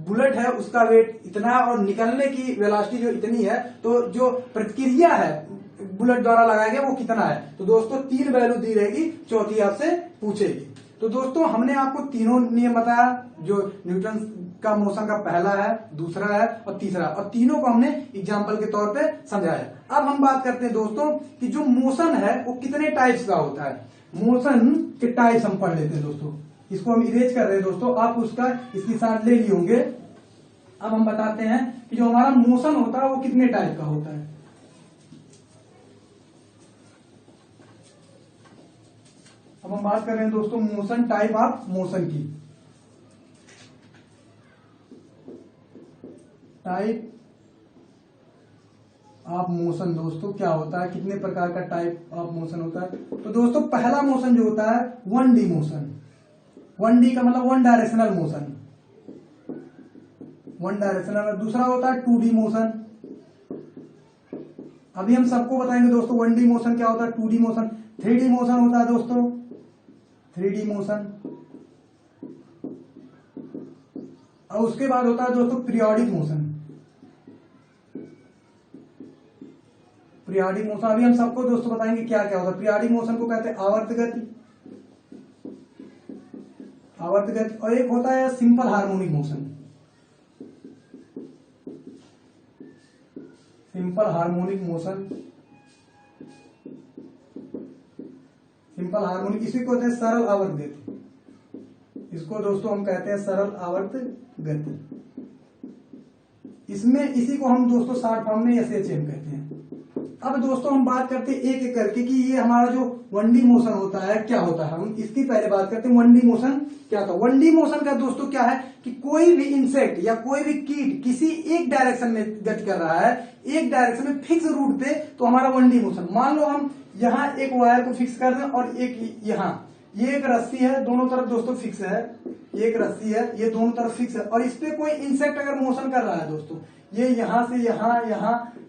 बुलेट है उसका वेट इतना है, और निकलने की वेलोसिटी जो इतनी है, तो जो प्रतिक्रिया है बुलेट द्वारा लगाया गया वो कितना है। तो दोस्तों 3 वैल्यू दी रहेगी, चौथी आपसे पूछेगी। तो दोस्तों हमने आपको तीनों नियम बताया, जो न्यूटन का मोशन का पहला है, दूसरा है और तीसरा, और तीनों को हमने एग्जाम्पल के तौर पे समझाया। अब हम बात करते हैं दोस्तों कि जो मोशन है वो कितने टाइप्स का होता है। मोशन के टाइप्स हम पढ़ लेते हैं दोस्तों, इसको हम इरेज कर रहे हैं दोस्तों, आप उसका इसके साथ ले लिए होंगे। अब हम बताते हैं कि जो हमारा मोशन होता है वो कितने टाइप का होता है। अब हम बात कर रहे हैं दोस्तों मोशन, टाइप ऑफ मोशन की। टाइप ऑफ मोशन दोस्तों क्या होता है, कितने प्रकार का टाइप ऑफ मोशन होता है। तो दोस्तों पहला मोशन जो होता है 1D मोशन। 1D का मतलब 1 डायरेक्शनल मोशन, 1 डायरेक्शनल। दूसरा होता है 2D मोशन। अभी हम सबको बताएंगे दोस्तों 1D मोशन क्या होता है, 2D मोशन। 3D मोशन होता है दोस्तों 3D मोशन, और उसके बाद होता है दोस्तों पीरियोडिक मोशन। पीरियोडिक मोशन अभी हम सबको दोस्तों बताएंगे क्या क्या होता है। पीरियोडिक मोशन को कहते हैं आवर्त गति, आवर्त गति। और एक होता है simple harmonic motion, simple harmonic motion, simple harmonic. इसी को कहते हैं सरल आवर्त गति, इसको दोस्तों हम कहते हैं सरल आवर्त गति। इसमें इसी को हम दोस्तों शॉर्ट फॉर्म में SHM कहते हैं। अब दोस्तों हम बात करते हैं एक एक करके कि ये हमारा जो 1D मोशन होता है क्या होता है। हम इसकी पहले बात करते हैं 1D मोशन क्या होता है। 1D मोशन का दोस्तों क्या है कि कोई भी इंसेक्ट या कोई भी कीट किसी एक डायरेक्शन में गति कर रहा है, एक डायरेक्शन में फिक्स रूट पे, तो हमारा 1D मोशन। मान लो हम यहाँ एक वायर को फिक्स कर दें और एक यहाँ, ये एक रस्सी है, दोनों तरफ दोस्तों फिक्स है, ये एक रस्सी है, ये दोनों तरफ फिक्स है, और इस पे कोई इंसेक्ट अगर मोशन कर रहा है दोस्तों, ये यहां से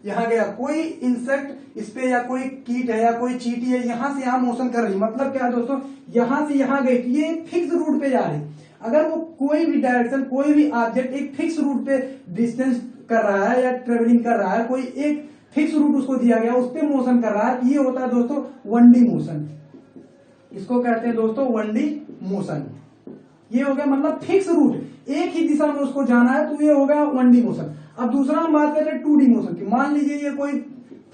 यहाँ गया, कोई इंसेक्ट इस पे या कोई कीट है या कोई चींटी है यहां से यहाँ मोशन कर रही, मतलब क्या है दोस्तों, यहां से यहाँ गई, तो ये फिक्स रूट पे जा रही। अगर वो कोई भी डायरेक्शन, कोई भी ऑब्जेक्ट एक फिक्स रूट पे डिस्टेंस कर रहा है या ट्रेवलिंग कर रहा है, कोई एक फिक्स रूट उसको दिया गया, उस पे मोशन कर रहा है, ये होता है दोस्तों 1D मोशन। इसको कहते हैं दोस्तों 1D मोशन। ये हो गया मतलब फिक्स रूट, एक ही दिशा में उसको जाना है, तो ये हो गया 1D मोशन। अब दूसरा हम बात करते हैं 2D मोशन की। मान लीजिए ये कोई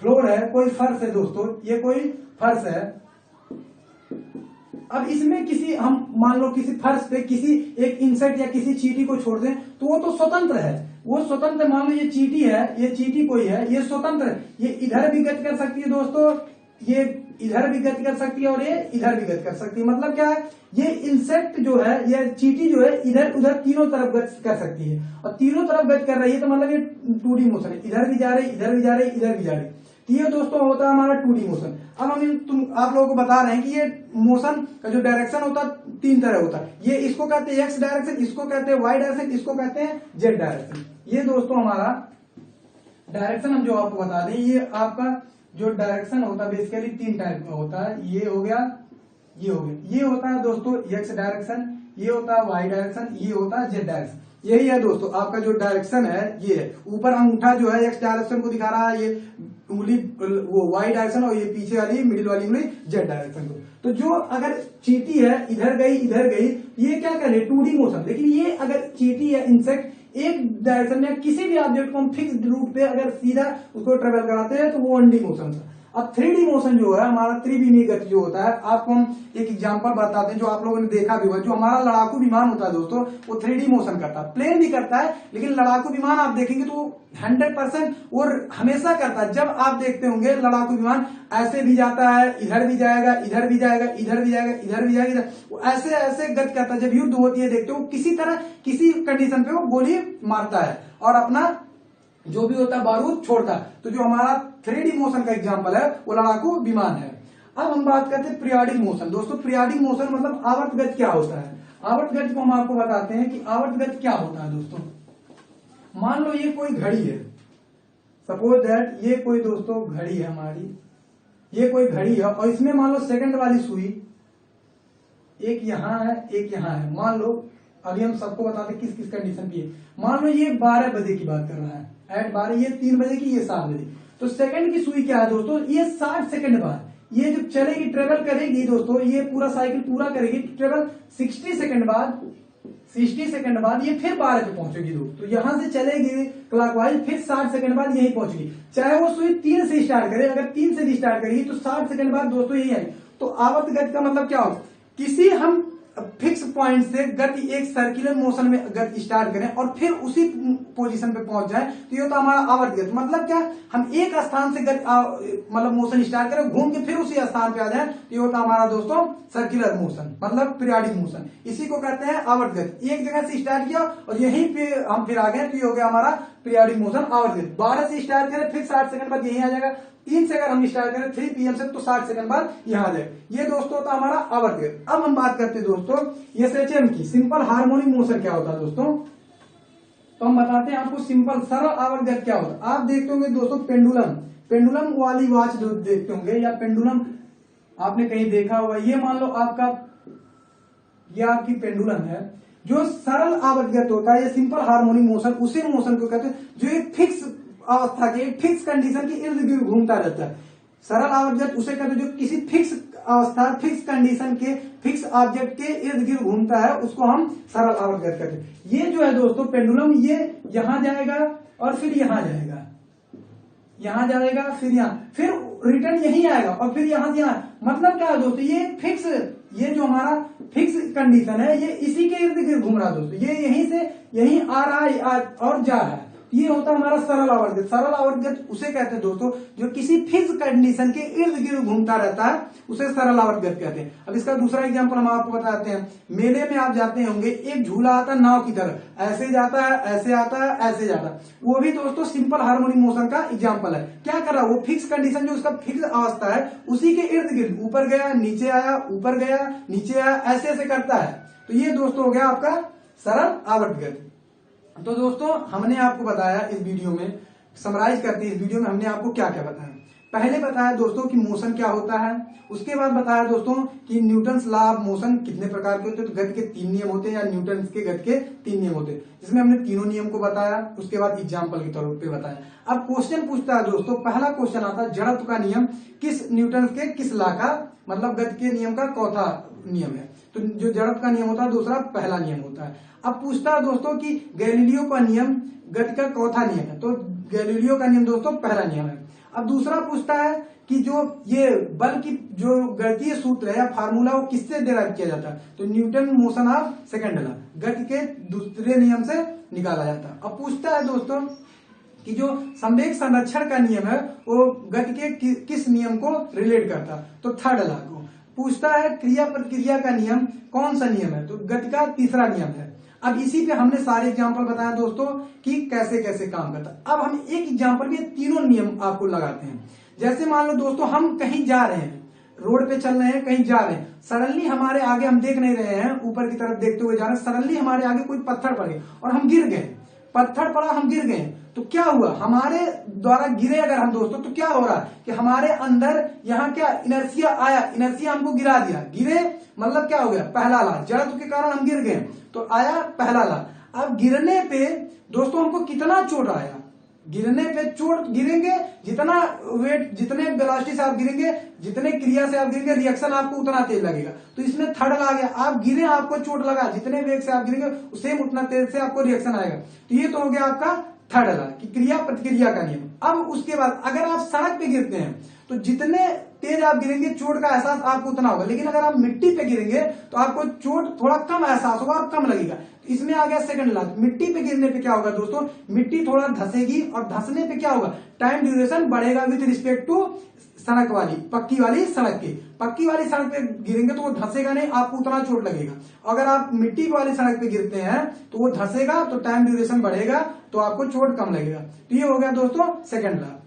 फ्लोर है, कोई फर्श है दोस्तों, ये कोई फर्श है। अब इसमें किसी, हम मान लो किसी फर्श पे किसी एक इंसेक्ट या किसी चींटी को छोड़ दें, तो वो तो स्वतंत्र है, वो स्वतंत्र। मान लो ये चींटी है, ये चींटी कोई है, ये स्वतंत्र है, ये इधर भी गति कर सकती है दोस्तों, ये इधर भी गति कर सकती है और ये इधर भी गति कर सकती है। मतलब क्या है, ये इंसेक्ट जो है, ये चींटी जो है, इधर उधर तीनों तरफ गति कर सकती है, और तीनों तरफ गति कर रही है, तो मतलब ये 2D मोशन है, इधर भी जा रही, इधर भी जा रही, इधर भी जा रही। तो ये दोस्तों होता है हमारा 2D मोशन। अब हम आप लोगों को बता रहे हैं कि ये मोशन का जो डायरेक्शन होता है 3 तरह होता है। ये इसको कहते हैं X डायरेक्शन, इसको कहते हैं Y डायरेक्शन, इसको कहते हैं Z डायरेक्शन। ये दोस्तों हमारा डायरेक्शन हम जो आपको बता दें, ये आपका जो डायरेक्शन होता है बेसिकली 3 टाइप का होता है। ये हो गया, ये हो गया, ये होता है दोस्तों X डायरेक्शन, ये होता है Y डायरेक्शन, ये होता है Z डायरेक्शन। यही है दोस्तों आपका जो डायरेक्शन है, ये है। ऊपर अंगूठा जो है X डायरेक्शन को दिखा रहा है, ये उंगली वो Y डायरेक्शन, और ये पीछे वाली मिडिल वाली उंगली Z डायरेक्शन को। तो जो अगर चींटी है इधर गई इधर गई, ये क्या कर रही है 2D मोशन। लेकिन ये अगर चींटी या इंसेक्ट एक डायरेक्शन में किसी भी ऑब्जेक्ट को हम फिक्स रूट पे अगर सीधा उसको ट्रेवल कराते हैं, तो वो 1D मोशन था। अब 3D मोशन जो है हमारा त्रिविमीय गति जो होता है, आपको हम एक एग्जांपल बताते हैं जो आप लोगों ने देखा भी होगा। जो हमारा लड़ाकू विमान होता है दोस्तों वो 3D मोशन करता है, प्लेन भी करता है, लेकिन लड़ाकू विमान आप देखेंगे तो 100% और हमेशा करता है। जब आप देखते होंगे लड़ाकू विमान ऐसे भी जाता है, इधर भी जाएगा, इधर भी जाएगा, इधर भी जाएगा, इधर भी जाएगा, वो ऐसे ऐसे गति करता है। जब युद्ध होती है देखते हो किसी तरह किसी कंडीशन पे वो गोली मारता है और अपना जो भी होता है बारूद छोड़ता है। तो जो हमारा 3D मोशन का एग्जांपल है वो लड़ाकू विमान है। अब हम बात करते हैं पीरियोडिक मोशन। दोस्तों पीरियोडिक मोशन मतलब आवर्त गति क्या होता है। आवर्त गति को हम आपको बताते हैं कि आवर्त गति क्या होता है। दोस्तों मान लो ये कोई घड़ी है, सपोज दैट ये कोई दोस्तों घड़ी है हमारी, ये कोई घड़ी है और इसमें मान लो सेकंड वाली सुई एक यहाँ है एक यहाँ है। मान लो अभी हम सबको बताते किस किस कंडीशन की है। मान लो ये 12 बजे की बात कर रहा है, एट 12, ये 3 बजे की, ये 7 बजे। तो सेकंड की सुई क्या है दोस्तों, ये 60 सेकंड बाद ये जब चलेगी ट्रेवल करेगी दोस्तों, ये पूरा साइकिल पूरा करेगी ट्रेवल 60 सेकंड बाद, 60 सेकंड बाद ये फिर 12 पे पहुंचेगी दोस्तों। तो यहां से चलेगी क्लॉकवाइज, फिर 60 सेकंड बाद यही पहुंचेगी। चाहे वो सुई 3 से स्टार्ट करे, अगर 3 से भी स्टार्ट करेगी तो 60 सेकंड बाद दोस्तों यही आएगी। तो आवर्त गति का मतलब क्या होगा, किसी हम फिक्स पॉइंट से गति एक सर्कुलर मोशन में गति स्टार्ट करें और फिर उसी पोजीशन पे पहुंच जाए तो ये होता हमारा आवर्त गति। मतलब क्या, हम एक स्थान से गति मतलब मोशन स्टार्ट करें, घूम के फिर उसी स्थान पे आ जाए तो ये होता हमारा दोस्तों सर्कुलर मोशन, मतलब पीरियोडिक मोशन। इसी को कहते हैं आवर्त गति। एक जगह से स्टार्ट किया और यहीं पे हम फिर आ गए तो ये हो गया हमारा पीरियोडिक मोशन, आवर्त गति। 12 से स्टार्ट करें फिर 60 सेकंड बाद यही आ जाएगा। 3 से अगर हम स्टार्ट करें 3 PM से तो 60 सेकंड बाद यहाँ आ जाए। ये दोस्तों होता हमारा आवर्त गति। अब हम बात करते हैं दोस्तों SHM की, सिंपल हार्मोनिक मोशन क्या होता है दोस्तों। तो हम बताते हैं आपको सिंपल सरल आवर्त गति क्या होता है। आप देखते होंगे दोस्तों पेंडुलम वाली वॉच जो देखते होंगे या पेंडुलम आपने कहीं देखा होगा। ये मान लो आपका ये आपकी पेंडुलम है। जो सरल आवर्त गति होता है, ये सिंपल हार्मोनिक मोशन, उसे मोशन को कहते हैं जो एक फिक्स अवस्था के फिक्स कंडीशन के इर्द गिर्द घूमता रहता है। सरल आवर्त गति उसे कहते हैं जो किसी फिक्स अवस्था फिक्स कंडीशन के फिक्स ऑब्जेक्ट के इर्द गिर्द घूमता है, उसको हम सरल आवर्त गति कहते हैं। ये जो है दोस्तों पेंडुलम, ये यहां जाएगा और फिर यहां जाएगा, यहां जाएगा फिर यहां, फिर रिटर्न यहीं आएगा और फिर यहां से यहां। मतलब क्या है दोस्तों, ये फिक्स, ये जो हमारा फिक्स कंडीशन है ये इसी के इर्द गिर्द घूम रहा है दोस्तों। ये यहीं से यहीं आ रहा है और जा रहा है। ये होता है हमारा सरल आवर्त गति। सरल आवर्त गति उसे कहते हैं दोस्तों जो किसी फिक्स कंडीशन के इर्द गिर्द घूमता रहता है, उसे सरल आवर्त गति कहते हैं। अब इसका दूसरा एग्जांपल हम आपको बताते हैं। मेले में आप जाते होंगे, एक झूला आता है नाव की तरह, ऐसे जाता है, ऐसे आता है, ऐसे जाता है। वो भी दोस्तों सिंपल हार्मोनिक मोशन का एग्जाम्पल है। क्या कर रहा है, वो फिक्स कंडीशन जो उसका फिक्स अवस्था है उसी के इर्द गिर्द ऊपर गया नीचे आया, ऊपर गया नीचे आया, ऐसे ऐसे करता है। तो ये दोस्तों हो गया आपका सरल आवर्त गति। तो दोस्तों हमने आपको बताया इस वीडियो में, समराइज करते हैं इस वीडियो में हमने आपको क्या क्या बताया। पहले बताया दोस्तों कि मोशन क्या होता है, उसके बाद बताया दोस्तों कि न्यूटन्स लॉ ऑफ मोशन कितने प्रकार के होते हैं। तो गति के 3 नियम होते हैं या न्यूटन के गति के 3 नियम होते हैं, जिसमें हमने तीनों नियम को बताया। उसके बाद एग्जाम्पल के तौर पे बताया। अब क्वेश्चन पूछता है दोस्तों, पहला क्वेश्चन आता है जड़त्व का नियम किस न्यूटन के किस लॉ का, मतलब गति के नियम का चौथा नियम है। तो जो जड़त्व का नियम होता है दूसरा पहला नियम होता है। अब पूछता है दोस्तों कि गैलीलियो का नियम गति का चौथा नियम है। तो गैलीलियो का नियम दोस्तों पहला नियम है। अब दूसरा पूछता है कि जो ये बल की जो गणितीय सूत्र है या फार्मूला वो किससे डेराइव किया जाता है। तो Newton motion of second law, गति के दूसरे नियम से निकाला जाता है। अब पूछता है दोस्तों कि जो संवेग संरक्षण का नियम है वो गति के किस नियम को रिलेट करता है। तो थर्ड लॉ को। पूछता है क्रिया प्रतिक्रिया का नियम कौन सा नियम है। तो गति का तीसरा नियम है। अब इसी पे हमने सारे एग्जाम्पल बताया दोस्तों कि कैसे कैसे काम करता है। अब हम एक एग्जाम्पल में तीनों नियम आपको लगाते हैं। जैसे मान लो दोस्तों हम कहीं जा रहे हैं, रोड पे चल रहे हैं, कहीं जा रहे हैं, सडनली हमारे आगे हम देख नहीं रहे हैं, ऊपर की तरफ देखते हुए जा रहे हैं, सडनली हमारे आगे कोई पत्थर पड़ गया और हम गिर गए। पत्थर पड़ा, हम गिर गए, तो क्या हुआ, हमारे द्वारा गिरे अगर हम दोस्तों तो क्या हो रहा है कि हमारे अंदर यहाँ क्या इनर्शिया आया, इनर्शिया हमको गिरा दिया। गिरे मतलब क्या हो गया, पहला ला, जड़त्व के कारण हम गिर गए तो आया पहला ला। अब गिरने पे दोस्तों हमको कितना चोट आया, गिरने पे चोट गिरेंगे जितना वेट, जितने वेलोसिटी से आप गिरेंगे, जितने क्रिया से आप गिरेंगे, रिएक्शन आपको उतना तेज लगेगा। तो इसमें थर्ड आ गया, आप गिरे आपको चोट लगा, जितने वेग से आप गिरेंगे सेम उतना तेज से आपको रिएक्शन आएगा। तो ये तो हो गया आपका थर्ड लॉ कि क्रिया प्रतिक्रिया का नियम। अब उसके बाद अगर आप सड़क पे गिरते हैं तो जितने तेज आप गिरेंगे चोट का एहसास आपको उतना होगा, लेकिन अगर आप मिट्टी पे गिरेंगे तो आपको चोट थोड़ा कम एहसास होगा और कम लगेगा। इसमें आ गया सेकंड लॉ। मिट्टी पे गिरने पे क्या होगा दोस्तों, मिट्टी थोड़ा धसेगी और धसने पे क्या होगा, टाइम ड्यूरेशन बढ़ेगा विद रिस्पेक्ट टू सड़क वाली, पक्की वाली सड़क के। पक्की वाली सड़क पे गिरेंगे तो वो धसेगा नहीं, आपको उतना चोट लगेगा। अगर आप मिट्टी वाली सड़क पे गिरते हैं तो वो धसेगा तो टाइम ड्यूरेशन बढ़ेगा, तो आपको चोट कम लगेगा। तो ये हो गया दोस्तों सेकंड लॉ।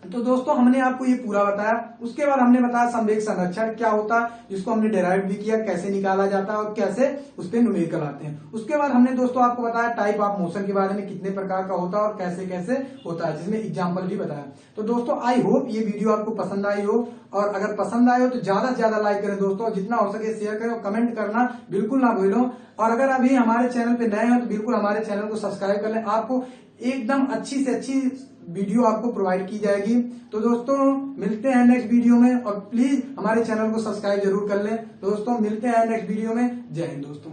तो दोस्तों हमने आपको ये पूरा बताया। उसके बाद हमने बताया संवेग संरक्षण क्या होता है, जिसको हमने डेराइव भी किया, कैसे निकाला जाता है और कैसे उस पर न्यूमेरिकल आते हैं। उसके बाद हमने दोस्तों आपको बताया टाइप ऑफ मोशन के बारे में, कितने प्रकार का होता है और कैसे कैसे होता है, जिसमें एग्जाम्पल भी बताया। तो दोस्तों आई होप ये वीडियो आपको पसंद आई हो, और अगर पसंद आए हो तो ज्यादा से ज्यादा लाइक करें दोस्तों, जितना हो सके शेयर करें और कमेंट करना बिल्कुल ना भूलो। और अगर अभी हमारे चैनल पे नए हो तो बिल्कुल हमारे चैनल को सब्सक्राइब कर लें, आपको एकदम अच्छी से अच्छी वीडियो आपको प्रोवाइड की जाएगी। तो दोस्तों मिलते हैं नेक्स्ट वीडियो में, और प्लीज हमारे चैनल को सब्सक्राइब जरूर कर लें। दोस्तों मिलते हैं नेक्स्ट वीडियो में। जय हिंद दोस्तों।